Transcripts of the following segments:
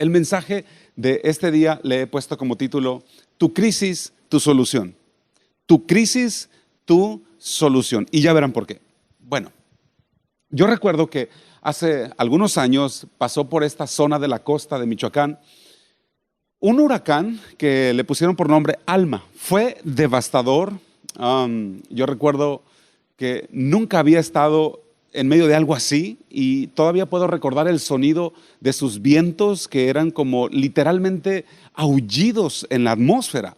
El mensaje de este día le he puesto como título: Tu crisis, tu solución. Tu crisis, tu solución. Y ya verán por qué. Bueno, yo recuerdo que hace algunos años pasó por esta zona de la costa de Michoacán un huracán que le pusieron por nombre Alma. Fue devastador. Yo recuerdo que nunca había estado en medio de algo así y todavía puedo recordar el sonido de sus vientos, que eran como literalmente aullidos en la atmósfera.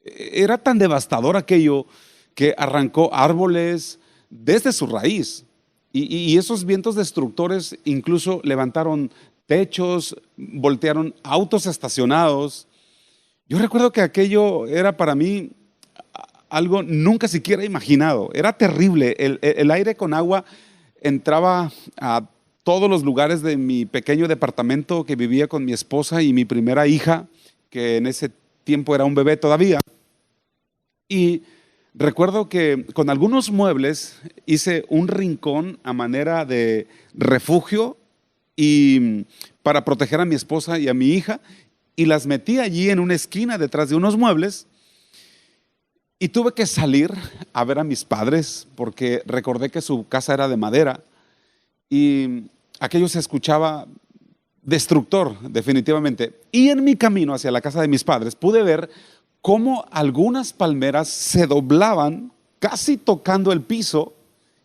Era tan devastador aquello que arrancó árboles desde su raíz, y esos vientos destructores incluso levantaron techos, voltearon autos estacionados. Yo recuerdo que aquello era para mí algo nunca siquiera imaginado. Era terrible. El aire con agua entraba a todos los lugares de mi pequeño departamento que vivía con mi esposa y mi primera hija, que en ese tiempo era un bebé todavía. Y recuerdo que con algunos muebles hice un rincón a manera de refugio y para proteger a mi esposa y a mi hija, y las metí allí en una esquina detrás de unos muebles. Y tuve que salir a ver a mis padres porque recordé que su casa era de madera y aquello se escuchaba destructor, definitivamente. Y en mi camino hacia la casa de mis padres pude ver cómo algunas palmeras se doblaban casi tocando el piso,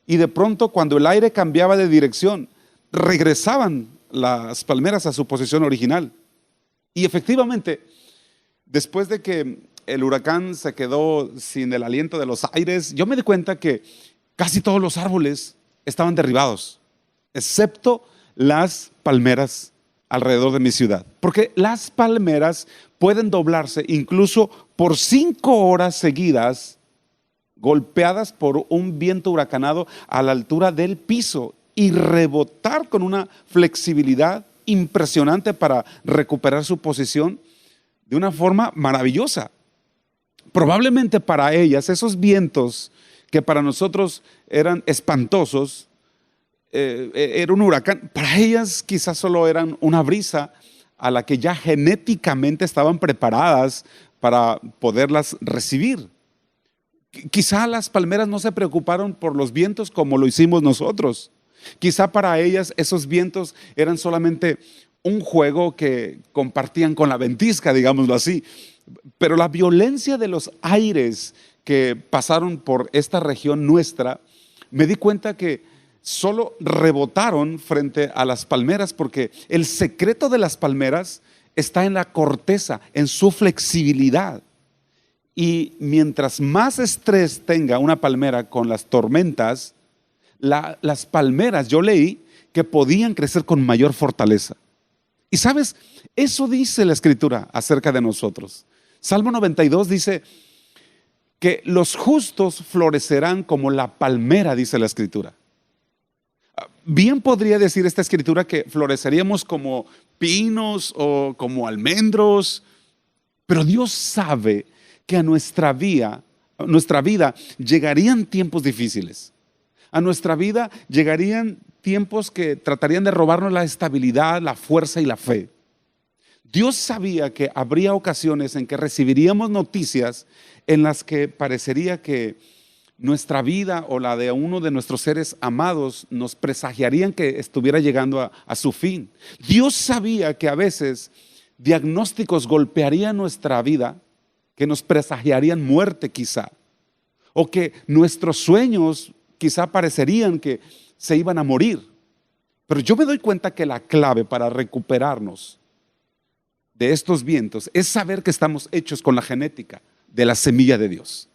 y de pronto, cuando el aire cambiaba de dirección, regresaban las palmeras a su posición original. Y efectivamente, después de que el huracán se quedó sin el aliento de los aires, yo me di cuenta que casi todos los árboles estaban derribados, excepto las palmeras alrededor de mi ciudad. Porque las palmeras pueden doblarse incluso por 5 horas seguidas, golpeadas por un viento huracanado a la altura del piso, y rebotar con una flexibilidad impresionante para recuperar su posición de una forma maravillosa. Probablemente para ellas, esos vientos que para nosotros eran espantosos, era un huracán, para ellas quizás solo eran una brisa a la que ya genéticamente estaban preparadas para poderlas recibir. Quizá las palmeras no se preocuparon por los vientos como lo hicimos nosotros. Quizá para ellas esos vientos eran solamente un juego que compartían con la ventisca, digámoslo así. Pero la violencia de los aires que pasaron por esta región nuestra, me di cuenta que solo rebotaron frente a las palmeras, porque el secreto de las palmeras está en la corteza, en su flexibilidad. Y mientras más estrés tenga una palmera con las tormentas, las palmeras, yo leí que podían crecer con mayor fortaleza. Y sabes, eso dice la Escritura acerca de nosotros. Salmo 92 dice que los justos florecerán como la palmera, dice la Escritura. Bien podría decir esta Escritura que floreceríamos como pinos o como almendros, pero Dios sabe que a nuestra vida llegarían tiempos difíciles. A nuestra vida llegarían tiempos que tratarían de robarnos la estabilidad, la fuerza y la fe. Dios sabía que habría ocasiones en que recibiríamos noticias en las que parecería que nuestra vida o la de uno de nuestros seres amados nos presagiarían que estuviera llegando a su fin. Dios sabía que a veces diagnósticos golpearían nuestra vida, que nos presagiarían muerte quizá, o que nuestros sueños quizá parecerían que se iban a morir. Pero yo me doy cuenta que la clave para recuperarnos de estos vientos es saber que estamos hechos con la genética de la semilla de Dios.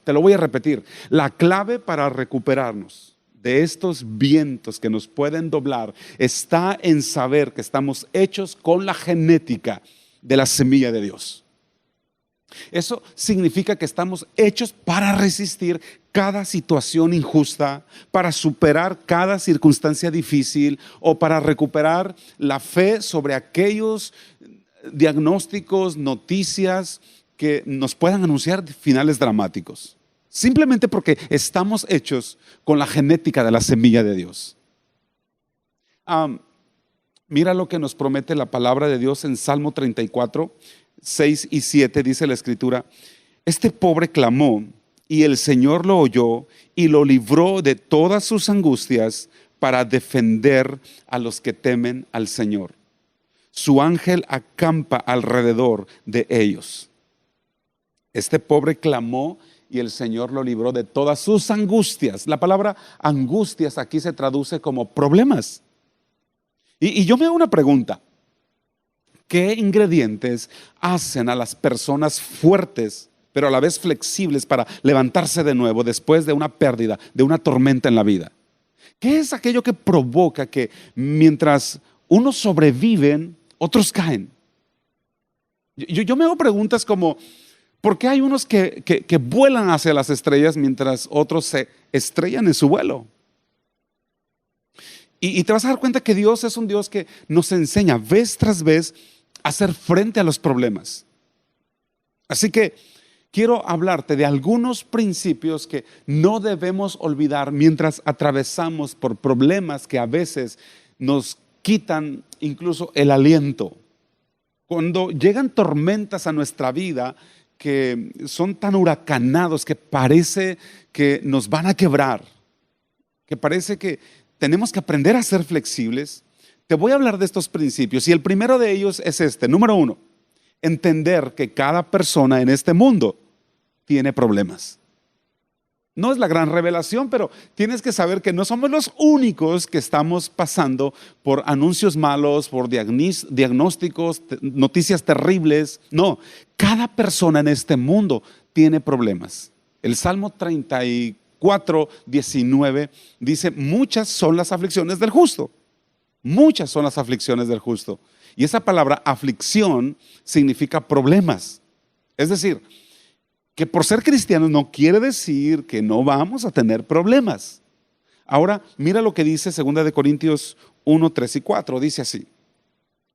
Te lo voy a repetir: la clave para recuperarnos de estos vientos que nos pueden doblar está en saber que estamos hechos con la genética de la semilla de Dios. Eso significa que estamos hechos para resistir cada situación injusta, para superar cada circunstancia difícil, o para recuperar la fe sobre aquellos diagnósticos, noticias que nos puedan anunciar finales dramáticos. Simplemente porque estamos hechos con la genética de la semilla de Dios. Mira lo que nos promete la palabra de Dios en Salmo 34, 6 y 7, dice la Escritura: este pobre clamó y el Señor lo oyó y lo libró de todas sus angustias para defender a los que temen al Señor. Su ángel acampa alrededor de ellos. Este pobre clamó y el Señor lo libró de todas sus angustias. La palabra angustias aquí se traduce como problemas. Y yo me hago una pregunta: ¿qué ingredientes hacen a las personas fuertes, pero a la vez flexibles, para levantarse de nuevo después de una pérdida, de una tormenta en la vida? ¿Qué es aquello que provoca que mientras unos sobreviven, otros caen? Yo me hago preguntas como: ¿por qué hay unos que vuelan hacia las estrellas mientras otros se estrellan en su vuelo? Y te vas a dar cuenta que Dios es un Dios que nos enseña vez tras vez a hacer frente a los problemas. Así que quiero hablarte de algunos principios que no debemos olvidar mientras atravesamos por problemas que a veces nos quitan incluso el aliento. Cuando llegan tormentas a nuestra vida que son tan huracanados que parece que nos van a quebrar, que parece que tenemos que aprender a ser flexibles, te voy a hablar de estos principios. Y el primero de ellos es este: número 1, entender que cada persona en este mundo tiene problemas. No es la gran revelación, pero tienes que saber que no somos los únicos que estamos pasando por anuncios malos, por diagnósticos, noticias terribles. No, cada persona en este mundo tiene problemas. El Salmo 34, 19 dice: muchas son las aflicciones del justo. Muchas son las aflicciones del justo. Y esa palabra aflicción significa problemas. Es decir, que por ser cristianos no quiere decir que no vamos a tener problemas. Ahora, mira lo que dice 2 de Corintios 1, 3 y 4. Dice así: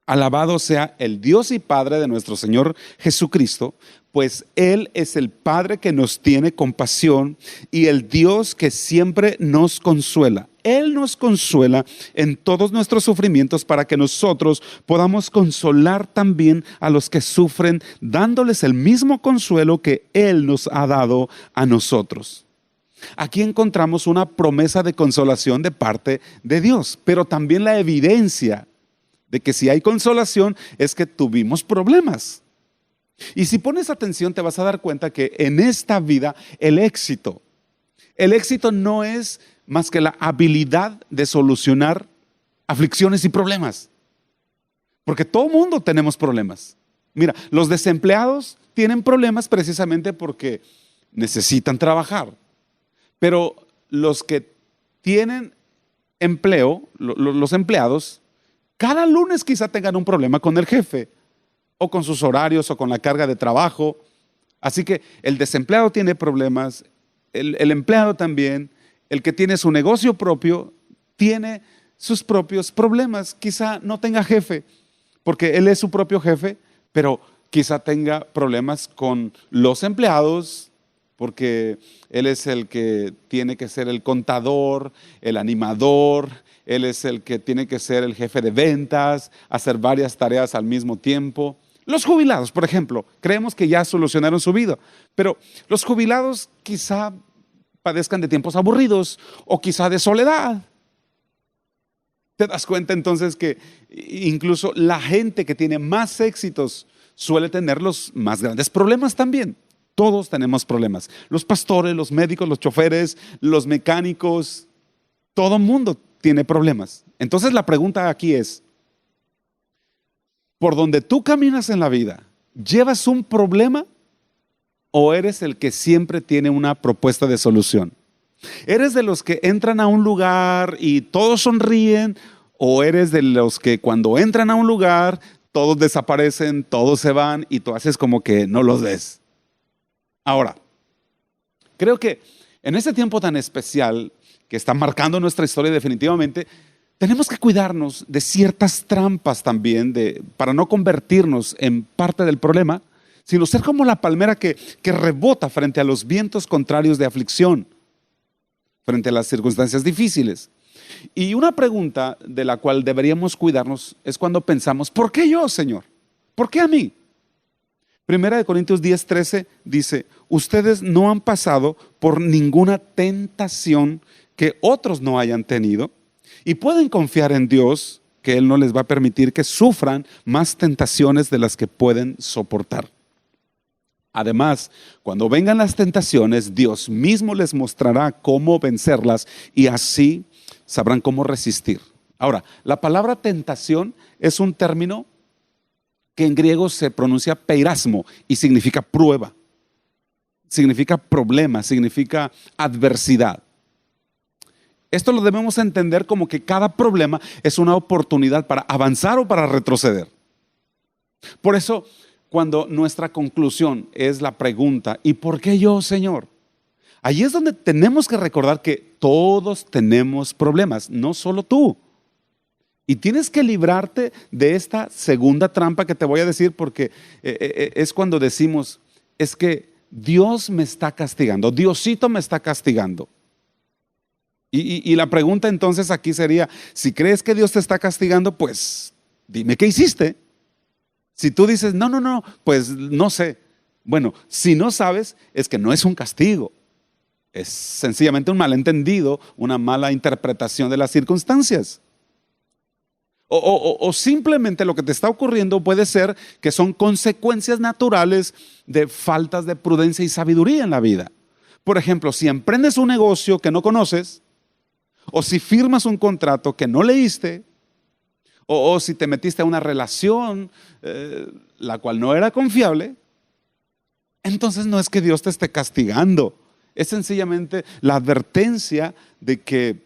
alabado sea el Dios y Padre de nuestro Señor Jesucristo, pues Él es el Padre que nos tiene compasión y el Dios que siempre nos consuela. Él nos consuela en todos nuestros sufrimientos para que nosotros podamos consolar también a los que sufren, dándoles el mismo consuelo que Él nos ha dado a nosotros. Aquí encontramos una promesa de consolación de parte de Dios, pero también la evidencia de que si hay consolación es que tuvimos problemas. Y si pones atención te vas a dar cuenta que en esta vida el éxito no es más que la habilidad de solucionar aflicciones y problemas. Porque todo mundo tenemos problemas. Mira, los desempleados tienen problemas precisamente porque necesitan trabajar. Pero los que tienen empleo, los empleados, cada lunes quizá tengan un problema con el jefe, o con sus horarios, o con la carga de trabajo. Así que el desempleado tiene problemas, el empleado también, el que tiene su negocio propio tiene sus propios problemas. Quizá no tenga jefe, porque él es su propio jefe, pero quizá tenga problemas con los empleados, porque él es el que tiene que ser el contador, el animador, él es el que tiene que ser el jefe de ventas, hacer varias tareas al mismo tiempo. Los jubilados, por ejemplo, creemos que ya solucionaron su vida, pero los jubilados quizá padezcan de tiempos aburridos o quizá de soledad. Te das cuenta entonces que incluso la gente que tiene más éxitos suele tener los más grandes problemas también. Todos tenemos problemas. Los pastores, los médicos, los choferes, los mecánicos, todo el mundo tiene problemas. Entonces la pregunta aquí es: ¿por donde tú caminas en la vida, llevas un problema o eres el que siempre tiene una propuesta de solución? ¿Eres de los que entran a un lugar y todos sonríen, o eres de los que cuando entran a un lugar todos desaparecen, todos se van y tú haces como que no los ves? Ahora, creo que en este tiempo tan especial que está marcando nuestra historia definitivamente, tenemos que cuidarnos de ciertas trampas también para no convertirnos en parte del problema, sino ser como la palmera que rebota frente a los vientos contrarios de aflicción, frente a las circunstancias difíciles. Y una pregunta de la cual deberíamos cuidarnos es cuando pensamos, ¿por qué yo, Señor? ¿Por qué a mí? Primera de Corintios 10:13 dice, ustedes no han pasado por ninguna tentación que otros no hayan tenido y pueden confiar en Dios que Él no les va a permitir que sufran más tentaciones de las que pueden soportar. Además, cuando vengan las tentaciones, Dios mismo les mostrará cómo vencerlas y así sabrán cómo resistir. Ahora, la palabra tentación es un término que en griego se pronuncia peirasmo y significa prueba, significa problema, significa adversidad. Esto lo debemos entender como que cada problema es una oportunidad para avanzar o para retroceder. Por eso, cuando nuestra conclusión es la pregunta, ¿y por qué yo, Señor? Allí es donde tenemos que recordar que todos tenemos problemas, no solo tú. Y tienes que librarte de esta segunda trampa que te voy a decir, porque es cuando decimos, es que Dios me está castigando, Diosito me está castigando. Y la pregunta entonces aquí sería, si crees que Dios te está castigando, pues dime qué hiciste. Si tú dices, no, pues no sé. Bueno, si no sabes, es que no es un castigo. Es sencillamente un malentendido, una mala interpretación de las circunstancias. O simplemente lo que te está ocurriendo puede ser que son consecuencias naturales de faltas de prudencia y sabiduría en la vida. Por ejemplo, si emprendes un negocio que no conoces, o si firmas un contrato que no leíste, o si te metiste a una relación la cual no era confiable, entonces no es que Dios te esté castigando, es sencillamente la advertencia de que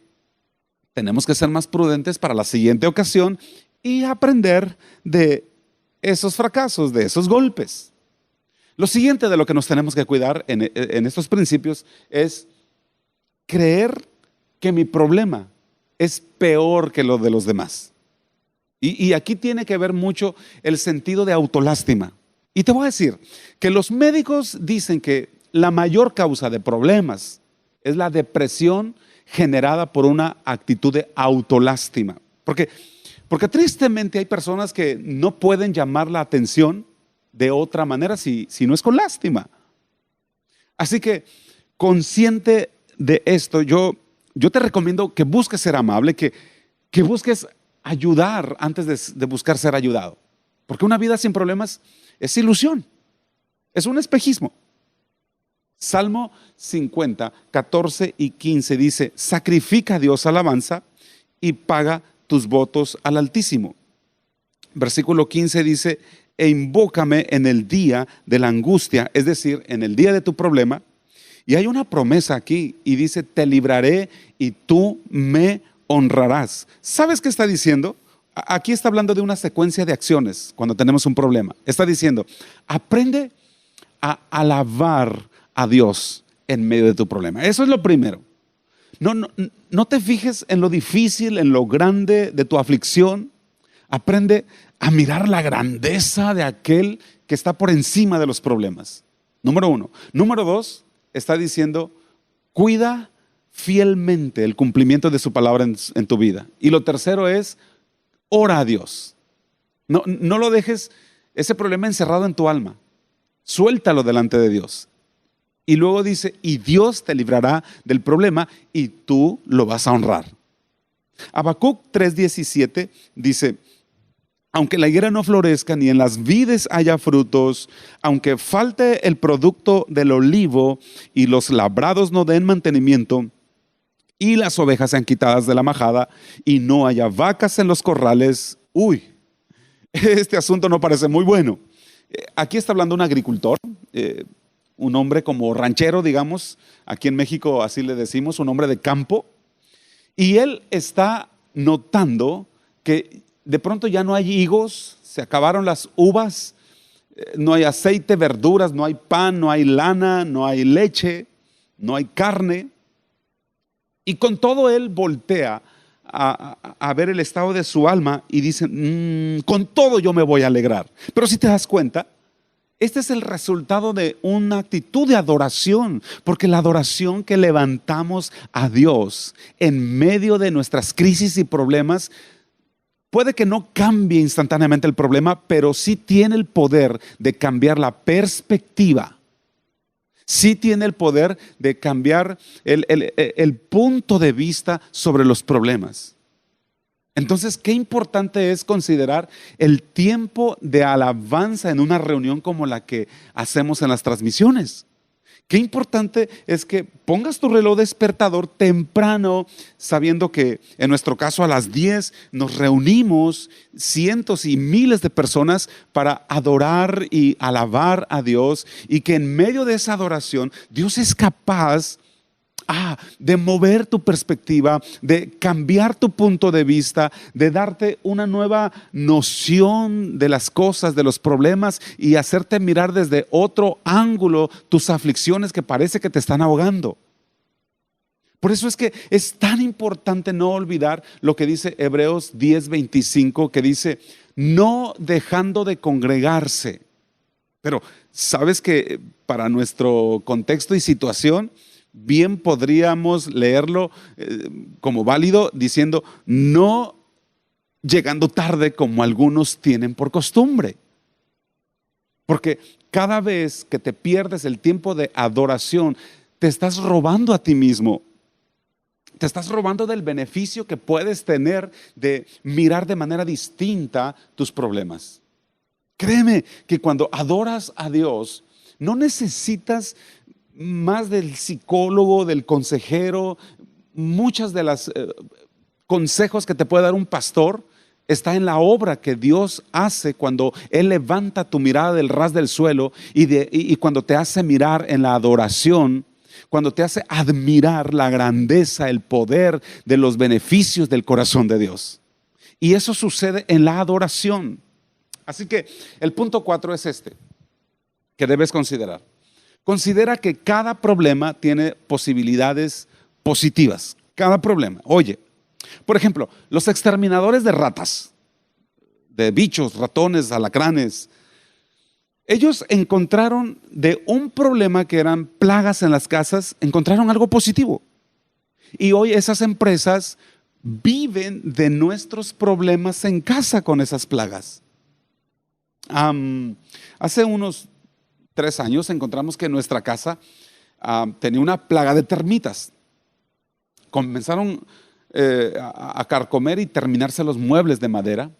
tenemos que ser más prudentes para la siguiente ocasión y aprender de esos fracasos, de esos golpes. Lo siguiente de lo que nos tenemos que cuidar en estos principios es creer que mi problema es peor que lo de los demás. Y aquí tiene que ver mucho el sentido de autolástima. Y te voy a decir que los médicos dicen que la mayor causa de problemas es la depresión generada por una actitud de autolástima. Porque tristemente hay personas que no pueden llamar la atención de otra manera si no es con lástima. Así que consciente de esto, yo te recomiendo que busques ser amable, que busques ayudar antes de buscar ser ayudado. Porque una vida sin problemas es ilusión, es un espejismo. Salmo 50, 14 y 15 dice, sacrifica a Dios alabanza y paga tus votos al Altísimo. Versículo 15 dice, e invócame en el día de la angustia, es decir, en el día de tu problema. Y hay una promesa aquí y dice, te libraré y tú me honrarás. ¿Sabes qué está diciendo? Aquí está hablando de una secuencia de acciones cuando tenemos un problema. Está diciendo, aprende a alabar a Dios en medio de tu problema. Eso es lo primero. No te fijes en lo difícil, en lo grande de tu aflicción. Aprende a mirar la grandeza de aquel que está por encima de los problemas. Número uno. Número dos, está diciendo, cuida fielmente el cumplimiento de su palabra en tu vida. Y lo tercero es, ora a Dios. No lo dejes ese problema encerrado en tu alma. Suéltalo delante de Dios. Y luego dice, y Dios te librará del problema y tú lo vas a honrar. Habacuc 3:17 dice, aunque la higuera no florezca ni en las vides haya frutos, aunque falte el producto del olivo y los labrados no den mantenimiento y las ovejas sean quitadas de la majada y no haya vacas en los corrales, este asunto no parece muy bueno. Aquí está hablando un agricultor, un hombre como ranchero, digamos, aquí en México así le decimos, un hombre de campo, y él está notando que de pronto ya no hay higos, se acabaron las uvas, no hay aceite, verduras, no hay pan, no hay lana, no hay leche, no hay carne, y con todo él voltea a ver el estado de su alma y dice, con todo yo me voy a alegrar. Pero si te das cuenta, Este es el resultado de una actitud de adoración, porque la adoración que levantamos a Dios en medio de nuestras crisis y problemas puede que no cambie instantáneamente el problema, pero sí tiene el poder de cambiar la perspectiva. Sí tiene el poder de cambiar el punto de vista sobre los problemas. Entonces, qué importante es considerar el tiempo de alabanza en una reunión como la que hacemos en las transmisiones. Qué importante es que pongas tu reloj despertador temprano, sabiendo que en nuestro caso a las 10 nos reunimos cientos y miles de personas para adorar y alabar a Dios, y que en medio de esa adoración Dios es capaz de mover tu perspectiva, de cambiar tu punto de vista, de darte una nueva noción de las cosas, de los problemas, y hacerte mirar desde otro ángulo tus aflicciones que parece que te están ahogando. Por eso es que es tan importante no olvidar lo que dice Hebreos 10:25, que dice: no dejando de congregarse. Pero sabes que para nuestro contexto y situación, bien podríamos leerlo como válido diciendo: no llegando tarde como algunos tienen por costumbre. Porque cada vez que te pierdes el tiempo de adoración, te estás robando a ti mismo. Te estás robando del beneficio que puedes tener de mirar de manera distinta tus problemas. Créeme que cuando adoras a Dios, no necesitas más del psicólogo, del consejero. Muchas de las consejos que te puede dar un pastor está en la obra que Dios hace cuando Él levanta tu mirada del ras del suelo y cuando te hace mirar en la adoración, cuando te hace admirar la grandeza, el poder de los beneficios del corazón de Dios. Y eso sucede en la adoración. Así que el punto 4 es este, que debes considerar. Considera que cada problema tiene posibilidades positivas. Cada problema. Oye, por ejemplo, los exterminadores de ratas, de bichos, ratones, alacranes, ellos encontraron de un problema que eran plagas en las casas, encontraron algo positivo. Y hoy esas empresas viven de nuestros problemas en casa con esas plagas. Hace unos 3 años encontramos que nuestra casa tenía una plaga de termitas. Comenzaron a carcomer y terminarse los muebles de madera.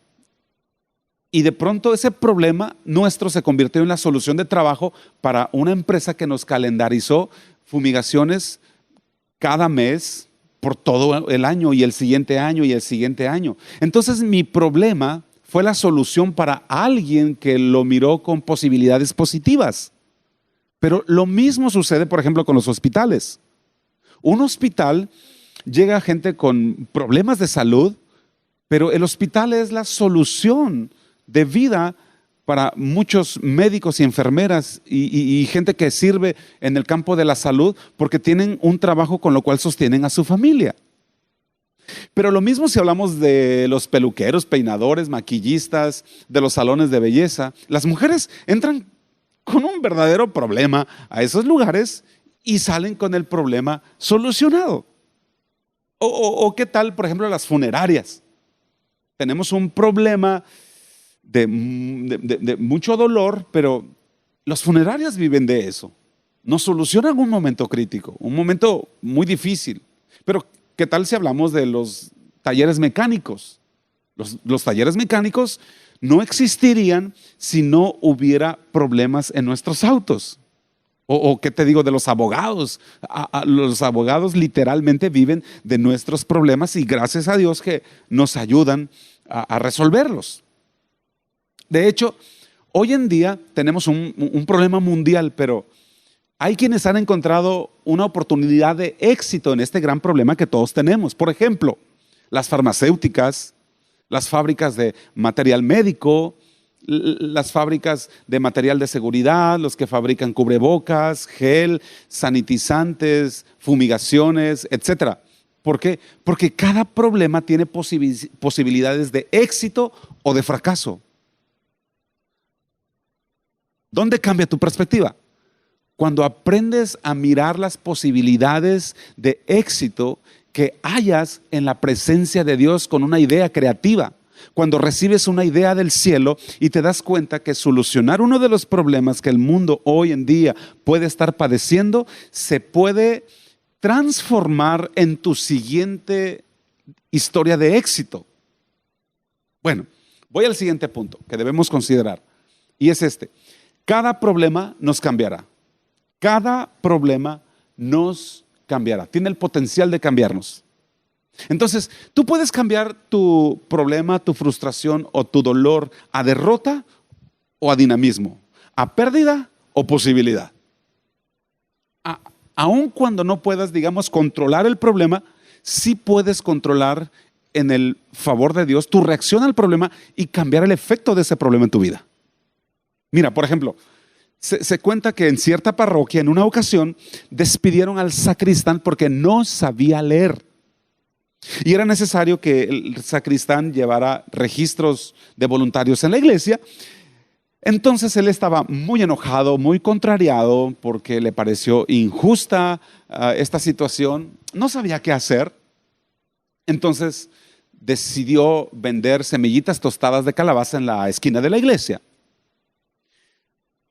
Y de pronto ese problema nuestro se convirtió en la solución de trabajo para una empresa que nos calendarizó fumigaciones cada mes por todo el año, y el siguiente año y el siguiente año. Entonces mi problema fue la solución para alguien que lo miró con posibilidades positivas. Pero lo mismo sucede, por ejemplo, con los hospitales. Un hospital llega a gente con problemas de salud, pero el hospital es la solución de vida para muchos médicos y enfermeras y gente que sirve en el campo de la salud, porque tienen un trabajo con lo cual sostienen a su familia. Pero lo mismo si hablamos de los peluqueros, peinadores, maquillistas, de los salones de belleza. Las mujeres entran con un verdadero problema a esos lugares y salen con el problema solucionado. O qué tal, por ejemplo, las funerarias. Tenemos un problema de mucho dolor, pero los funerarios viven de eso. Nos solucionan un momento crítico, un momento muy difícil. Pero ¿qué tal si hablamos de los talleres mecánicos? Los talleres mecánicos no existirían si no hubiera problemas en nuestros autos. O qué te digo de los abogados. Los abogados literalmente viven de nuestros problemas, y gracias a Dios que nos ayudan a resolverlos. De hecho, hoy en día tenemos un problema mundial, pero hay quienes han encontrado una oportunidad de éxito en este gran problema que todos tenemos. Por ejemplo, las farmacéuticas, las fábricas de material médico, las fábricas de material de seguridad, los que fabrican cubrebocas, gel, sanitizantes, fumigaciones, etcétera. ¿Por qué? Porque cada problema tiene posibilidades de éxito o de fracaso. ¿Dónde cambia tu perspectiva? Cuando aprendes a mirar las posibilidades de éxito que hayas en la presencia de Dios con una idea creativa. Cuando recibes una idea del cielo y te das cuenta que solucionar uno de los problemas que el mundo hoy en día puede estar padeciendo, se puede transformar en tu siguiente historia de éxito. Bueno, voy al siguiente punto que debemos considerar, y es este: cada problema nos cambiará. Cada problema nos cambiará. Tiene el potencial de cambiarnos. Entonces, tú puedes cambiar tu problema, tu frustración o tu dolor a derrota o a dinamismo, a pérdida o posibilidad. Aun cuando no puedas, digamos, controlar el problema, sí puedes controlar, en el favor de Dios, tu reacción al problema y cambiar el efecto de ese problema en tu vida. Mira, por ejemplo, se cuenta que en cierta parroquia, en una ocasión, despidieron al sacristán porque no sabía leer. Y era necesario que el sacristán llevara registros de voluntarios en la iglesia. Entonces él estaba muy enojado, muy contrariado, porque le pareció injusta esta situación. No sabía qué hacer. Entonces decidió vender semillitas tostadas de calabaza en la esquina de la iglesia.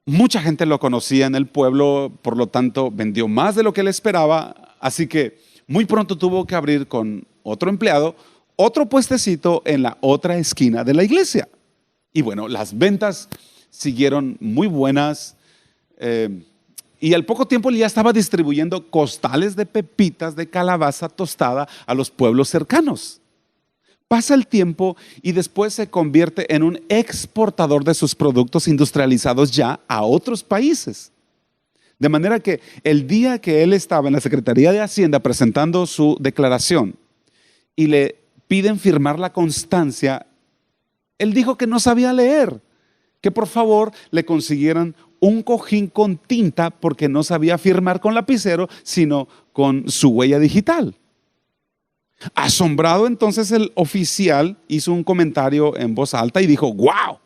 Mucha gente lo conocía en el pueblo, por lo tanto vendió más de lo que él esperaba, así que muy pronto tuvo que abrir con otro empleado otro puestecito en la otra esquina de la iglesia. Y bueno, las ventas siguieron muy buenas, y al poco tiempo él ya estaba distribuyendo costales de pepitas de calabaza tostada a los pueblos cercanos. Pasa el tiempo y después se convierte en un exportador de sus productos industrializados ya a otros países. De manera que el día que él estaba en la Secretaría de Hacienda presentando su declaración y le piden firmar la constancia, él dijo que no sabía leer, que por favor le consiguieran un cojín con tinta porque no sabía firmar con lapicero, sino con su huella digital. Asombrado, entonces el oficial hizo un comentario en voz alta y dijo: ¡Wow!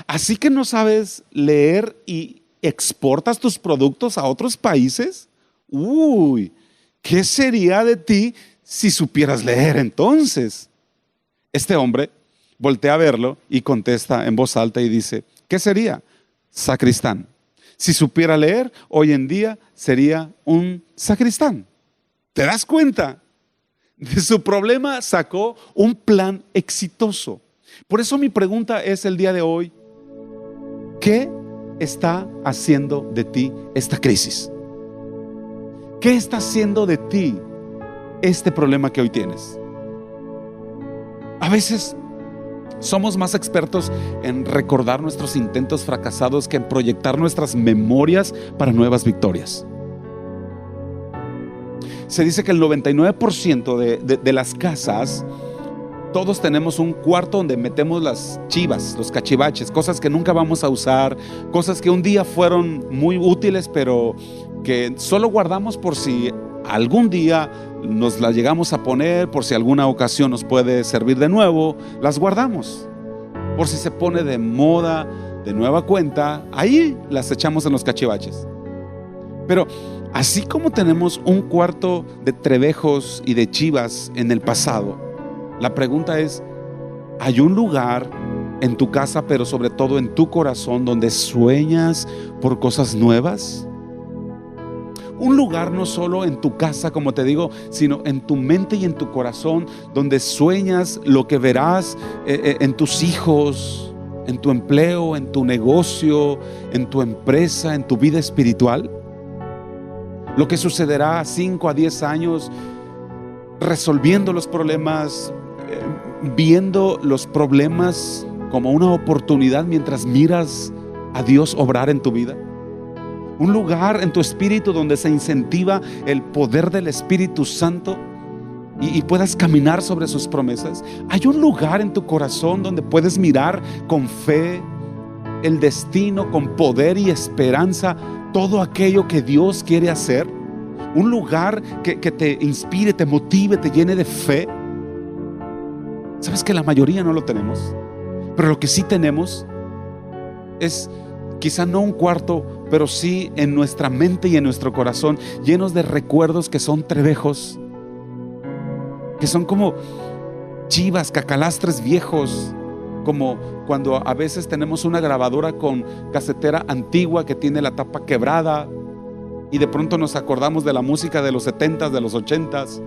¿Así que no sabes leer y exportas tus productos a otros países? Uy, ¿qué sería de ti si supieras leer entonces? Este hombre voltea a verlo y contesta en voz alta y dice: ¿qué sería? Sacristán. Si supiera leer, hoy en día sería un sacristán. ¿Te das cuenta? De su problema sacó un plan exitoso. Por eso mi pregunta es el día de hoy: ¿qué está haciendo de ti esta crisis? ¿Qué está haciendo de ti este problema que hoy tienes? A veces somos más expertos en recordar nuestros intentos fracasados que en proyectar nuestras memorias para nuevas victorias. Se dice que el 99% de las casas, todos tenemos un cuarto donde metemos las chivas, los cachivaches, cosas que nunca vamos a usar, cosas que un día fueron muy útiles, pero que solo guardamos por si algún día nos las llegamos a poner, por si alguna ocasión nos puede servir de nuevo, las guardamos. Por si se pone de moda, de nueva cuenta, ahí las echamos en los cachivaches. Pero así como tenemos un cuarto de trebejos y de chivas en el pasado, la pregunta es: ¿hay un lugar en tu casa, pero sobre todo en tu corazón, donde sueñas por cosas nuevas? Un lugar no solo en tu casa, como te digo, sino en tu mente y en tu corazón, donde sueñas lo que verás en tus hijos, en tu empleo, en tu negocio, en tu empresa, en tu vida espiritual. Lo que sucederá a 5 a 10 años, resolviendo los problemas, viendo los problemas como una oportunidad mientras miras a Dios obrar en tu vida. Un lugar en tu espíritu donde se incentiva el poder del Espíritu Santo y puedas caminar sobre sus promesas. Hay un lugar en tu corazón donde puedes mirar con fe el destino, con poder y esperanza, todo aquello que Dios quiere hacer. Un lugar que te inspire, te motive, te llene de fe. Sabes que la mayoría no lo tenemos, pero lo que sí tenemos es quizá no un cuarto, pero sí en nuestra mente y en nuestro corazón, llenos de recuerdos que son trebejos, que son como chivas, cacalastres viejos, como cuando a veces tenemos una grabadora con casetera antigua que tiene la tapa quebrada y de pronto nos acordamos de la música de los 70s, de los 80s,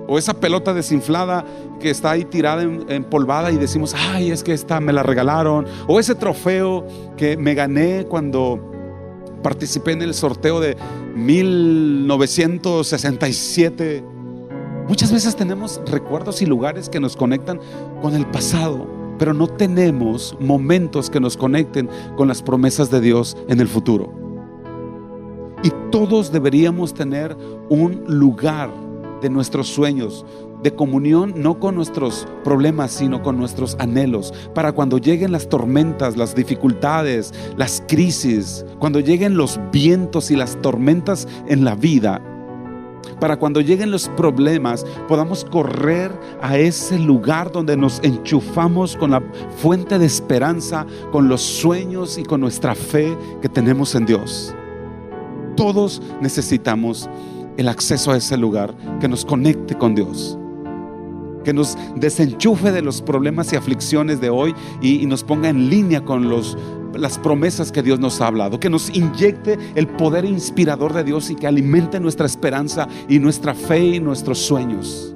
o esa pelota desinflada que está ahí tirada empolvada y decimos, ay, es que esta me la regalaron, o ese trofeo que me gané cuando participé en el sorteo de 1967. Muchas veces tenemos recuerdos y lugares que nos conectan con el pasado, pero no tenemos momentos que nos conecten con las promesas de Dios en el futuro. Y todos deberíamos tener un lugar de nuestros sueños, de comunión, no con nuestros problemas, sino con nuestros anhelos, para cuando lleguen las tormentas, las dificultades, las crisis, cuando lleguen los vientos y las tormentas en la vida, para cuando lleguen los problemas, podamos correr a ese lugar donde nos enchufamos con la fuente de esperanza, con los sueños y con nuestra fe que tenemos en Dios. Todos necesitamos el acceso a ese lugar que nos conecte con Dios, que nos desenchufe de los problemas y aflicciones de hoy y nos ponga en línea con las promesas que Dios nos ha hablado, que nos inyecte el poder inspirador de Dios y que alimente nuestra esperanza y nuestra fe y nuestros sueños.